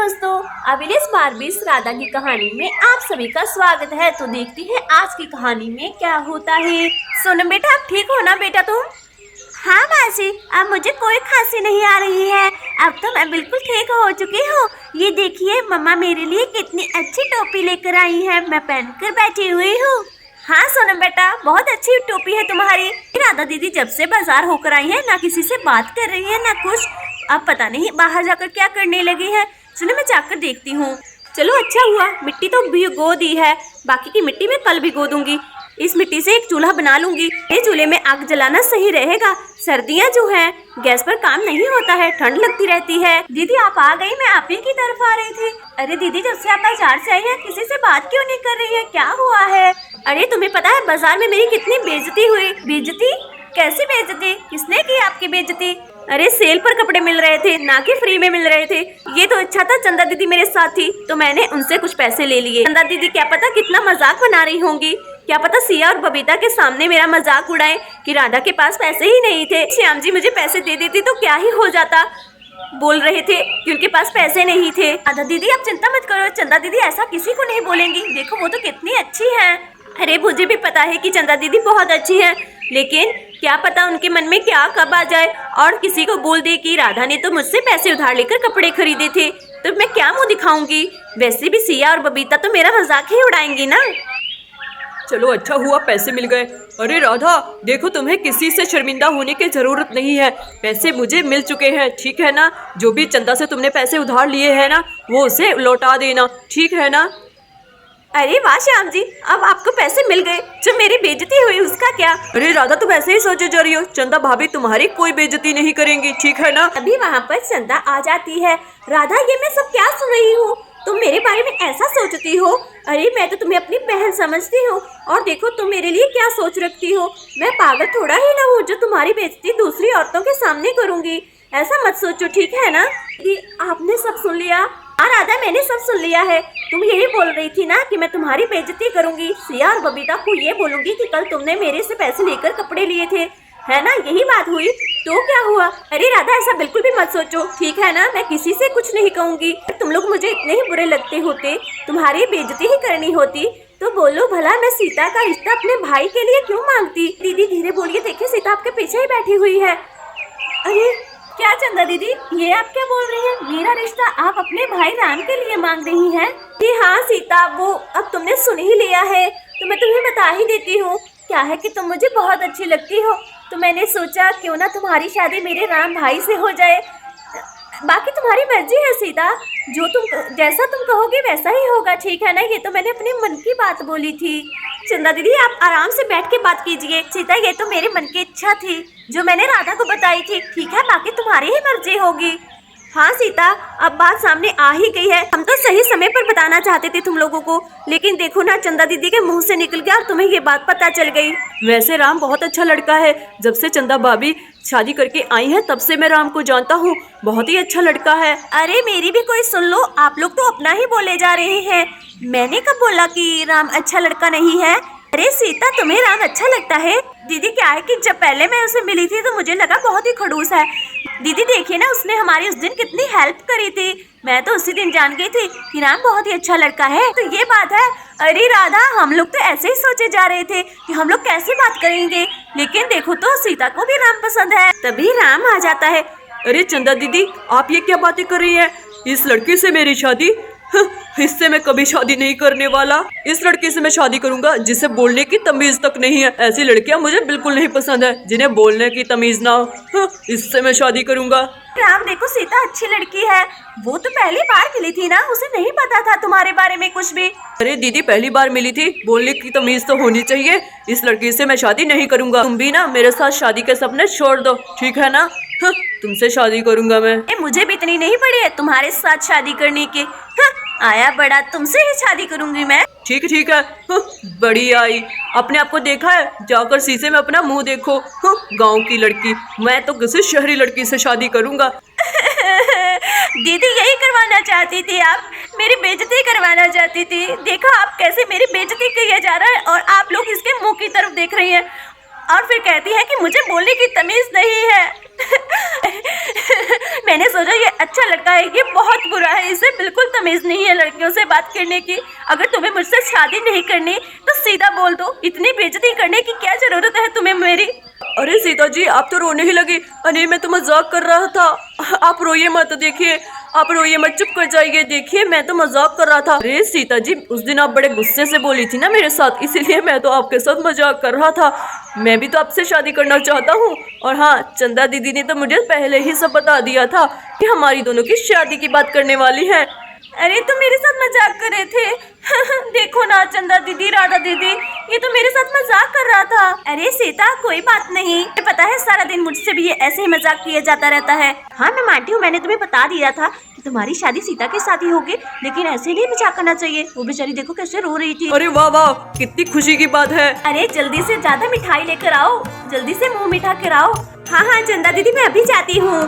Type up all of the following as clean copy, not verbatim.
दोस्तों, अविलेश बार्बीज राधा की कहानी में आप सभी का स्वागत है। तो देखते हैं आज की कहानी में क्या होता है। सोनम बेटा, आप ठीक हो ना बेटा तुम? हाँ मासी, अब मुझे कोई खांसी नहीं आ रही है। अब तो मैं बिल्कुल ठीक हो चुकी हूँ। ये देखिए मम्मा मेरे लिए कितनी अच्छी टोपी लेकर आई है, मैं पहनकर बैठी हुई हूँ। हाँ सोनम बेटा, बहुत अच्छी टोपी है तुम्हारी। राधा दीदी जब से बाजार होकर आई है ना किसी से बात कर रही है ना कुछ, अब पता नहीं बाहर जाकर क्या करने लगी है। चलो मैं जाकर देखती हूँ। चलो अच्छा हुआ, मिट्टी तो भिगो दी है, बाकी की मिट्टी मैं कल भिगो दूंगी। इस मिट्टी से एक चूल्हा बना लूंगी। ये चूल्हे में आग जलाना सही रहेगा। सर्दियाँ जो है गैस पर काम नहीं होता है, ठंड लगती रहती है। दीदी आप आ गई, मैं आप ही की तरफ आ रही थी। अरे दीदी जब से आप बाजार से आई है किसी से बात क्यों नहीं कर रही है, क्या हुआ है? अरे तुम्हें पता है बाजार में मेरी कितनी बेइज्जती हुई। बेइज्जती? कैसी बेइज्जती? किसने की आपकी बेइज्जती? अरे सेल पर कपड़े मिल रहे थे ना कि फ्री में मिल रहे थे। ये तो अच्छा था चंदा दीदी मेरे साथ थी तो मैंने उनसे कुछ पैसे ले लिए। चंदा दीदी क्या पता कितना मजाक बना रही होंगी, क्या पता सिया और बबीता के सामने मेरा मजाक उड़ाए कि राधा के पास पैसे ही नहीं थे। श्याम जी मुझे पैसे दे देती तो क्या ही हो जाता। बोल रहे थे कि उनके पास पैसे नहीं थे। राधा दीदी आप चिंता मत करो, चंदा दीदी ऐसा किसी को नहीं बोलेंगी। देखो वो तो कितनी अच्छी है। अरे मुझे भी पता है कि चंदा दीदी बहुत अच्छी है, लेकिन क्या पता उनके मन में क्या कब आ जाए और किसी को बोल दे कि राधा ने तो मुझसे पैसे उधार लेकर कपड़े खरीदे थे, तो मैं क्या मुंह दिखाऊंगी। वैसे भी सिया और बबीता तो मेरा मजाक ही उड़ाएंगी ना। चलो अच्छा हुआ पैसे मिल गए। अरे राधा देखो, तुम्हें किसी से शर्मिंदा होने की जरूरत नहीं है, पैसे मुझे मिल चुके हैं, ठीक है ना। जो भी चंदा से तुमने पैसे उधार लिए हैं ना वो उसे लौटा देना, ठीक है ना। अरे वाह श्याम जी, अब आपको पैसे मिल गए, जो मेरी बेइज्जती हुई उसका क्या? अरे राधा तुम ऐसे ही सोचे जा रही हो, चंदा भाभी तुम्हारी कोई बेइज्जती नहीं करेंगी, ठीक है ना। अभी वहाँ पर चंदा आ जाती है। राधा ये मैं सब क्या सुन रही हूँ, तुम मेरे बारे में ऐसा सोचती हो? अरे मैं तो तुम्हें अपनी बहन समझती हूँ और देखो तुम मेरे लिए क्या सोच रखती हो। मैं पागल थोड़ा ही ना हूँ जो तुम्हारी बेइज्जती दूसरी औरतों के सामने करूँगी। ऐसा मत सोचो, ठीक है ना। आपने सब सुन लिया? हाँ राधा मैंने सब सुन लिया है। तुम यही बोल रही थी ना कि मैं तुम्हारी बेइज्जती करूंगी। सिया और बबीता को ये बोलूंगी कि कल तुमने मेरे से पैसे लेकर कपड़े लिए थे, है ना, यही बात हुई। तो क्या हुआ? अरे राधा ऐसा बिल्कुल भी मत सोचो, ठीक है ना। मैं किसी से कुछ नहीं कहूंगी। तुम लोग मुझे इतने ही बुरे लगते होते, तुम्हारी बेइज्जती ही करनी होती तो बोलो भला मैं सीता का रिश्ता अपने भाई के लिए क्यों मांगती। दीदी धीरे बोलिए, देखिए सीता आपके पीछे ही बैठी हुई है। अरे क्या चंदा दीदी ये आप क्या बोल रही हैं? मेरा रिश्ता आप अपने भाई राम के लिए मांग रही हैं? जी हाँ सीता, वो अब तुमने सुन ही लिया है तो मैं तुम्हें बता ही देती हूँ। क्या है कि तुम मुझे बहुत अच्छी लगती हो, तो मैंने सोचा क्यों ना तुम्हारी शादी मेरे राम भाई से हो जाए। बाकी तुम्हारी मर्जी है सीता, जो तुम जैसा तुम कहोगे वैसा ही होगा, ठीक है ना। ये तो मैंने अपने मन की बात बोली थी। चंदा दीदी आप आराम से बैठ के बात कीजिए। सीता ये तो मेरे मन की इच्छा थी जो मैंने राधा को बताई थी, ठीक है, बाकी तुम्हारी ही मर्जी होगी। हाँ सीता, अब बात सामने आ ही गई है। हम तो सही समय पर बताना चाहते थे तुम लोगों को, लेकिन देखो ना चंदा दीदी के मुंह से निकल गया और तुम्हें ये बात पता चल गई। वैसे राम बहुत अच्छा लड़का है, जब से चंदा भाभी शादी करके आई है तब से मैं राम को जानता हूँ, बहुत ही अच्छा लड़का है। अरे मेरी भी कोई सुन लो, आप लोग तो अपना ही बोले जा रहे हैं। मैंने कब बोला कि राम अच्छा लड़का नहीं है? अरे सीता तुम्हें राम अच्छा लगता है? दीदी क्या है कि जब पहले मैं उसे मिली थी तो मुझे लगा बहुत ही खड़ूस है। दीदी देखिए ना, उसने हमारी उस दिन कितनी हेल्प करी थी। मैं तो उसी दिन जान गई थी कि राम बहुत ही अच्छा लड़का है। तो ये बात है। अरे राधा हम लोग तो ऐसे ही सोचे जा रहे थे कि हम लोग कैसे बात करेंगे, लेकिन देखो तो सीता को भी राम पसंद है, तभी राम आ जाता है। अरे चंदा दीदी आप ये क्या बातें कर रही हैं? इस लड़के से मेरी शादी? इससे मैं कभी शादी नहीं करने वाला। इस लड़के से मैं शादी करूंगा जिसे बोलने की तमीज तक नहीं है। ऐसी लड़कियां मुझे बिल्कुल नहीं पसंद है जिन्हें बोलने की तमीज ना हो। इससे मैं शादी करूंगा। राम देखो सीता अच्छी लड़की है, वो तो पहली बार मिली थी ना, उसे नहीं पता था तुम्हारे बारे में कुछ भी। अरे दीदी पहली बार मिली थी, बोलने की तमीज तो होनी चाहिए। इस लड़की से मैं शादी नहीं करूंगा। तुम भी ना मेरे साथ शादी के सपने छोड़ दो, ठीक है ना। तुमसे शादी करूंगा मैं। मुझे भी इतनी नहीं पड़ी है तुम्हारे साथ शादी करने की। आया बड़ा, तुमसे ही शादी करूंगी मैं। ठीक है। बड़ी आई, अपने आप को देखा है? जाकर शीशे में अपना मुंह देखो। गांव की लड़की, मैं तो किसी शहरी लड़की से शादी करूंगा। दीदी यही करवाना चाहती थी आप, मेरी बेइज्जती करवाना चाहती थी। देखो आप कैसे मेरी बेइज्जती किया जा रहा है और आप लोग इसके मुंह की तरफ देख रही हैं और फिर कहती है कि मुझे बोलने की तमीज नहीं है। मैंने सोचा ये अच्छा लड़का है, ये बहुत बुरा है, इसे बिल्कुल तमीज नहीं है लड़कियों से बात करने की। अगर तुम्हें मुझसे शादी नहीं करनी तो सीधा बोल दो, इतनी बेइज्जती करने की क्या जरूरत है तुम्हें मेरी। अरे सीता जी, आप तो रोने ही लगी। अरे मैं तो मजाक कर रहा था, आप रोइए मत। देखिए आप रोइए मत, चुप कर जाइए। देखिए मैं तो मजाक कर रहा था। अरे सीता जी, उस दिन आप बड़े गुस्से से बोली थी ना मेरे साथ, इसीलिए मैं तो आपके साथ मजाक कर रहा था। मैं भी तो आपसे शादी करना चाहता हूँ। और हाँ, चंदा दीदी ने तो मुझे पहले ही सब बता दिया था कि हमारी दोनों की शादी की बात करने वाली है। अरे तुम मेरे साथ मजाक कर रहे थे। देखो ना चंदा दीदी, राधा दीदी, ये तो मेरे साथ मजाक कर रहा था। अरे सीता कोई बात नहीं, मुझे पता है सारा दिन मुझसे भी ये ऐसे ही मजाक किया जाता रहता है। हाँ मैं मानती हूँ, मैंने तुम्हें बता दिया था कि तुम्हारी शादी सीता के साथ ही होगी, लेकिन ऐसे नहीं मजाक करना चाहिए। वो बेचारी देखो कैसे रो रही थी। अरे वाह वाह, कितनी खुशी की बात है। अरे जल्दी से ज्यादा मिठाई लेकर आओ, जल्दी से मुंह मीठा कराओ। हाँ हाँ चंदा दीदी, मैं अभी जाती हूँ,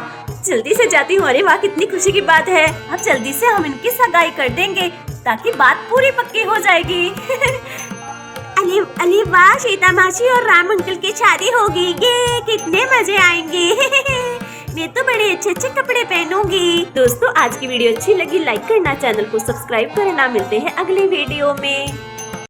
जल्दी से जाती हूँ। अरे वाह कितनी खुशी की बात है। अब जल्दी से हम इनकी सगाई कर देंगे ताकि बात पूरी पक्की हो जाएगी। अली अली वाह, सीता मासी और राम अंकल की शादी होगी, ये कितने मजे आएंगे। मैं तो बड़े अच्छे अच्छे कपड़े पहनूंगी। दोस्तों आज की वीडियो अच्छी लगी लाइक करना, चैनल को सब्सक्राइब करना। मिलते हैं अगली वीडियो में।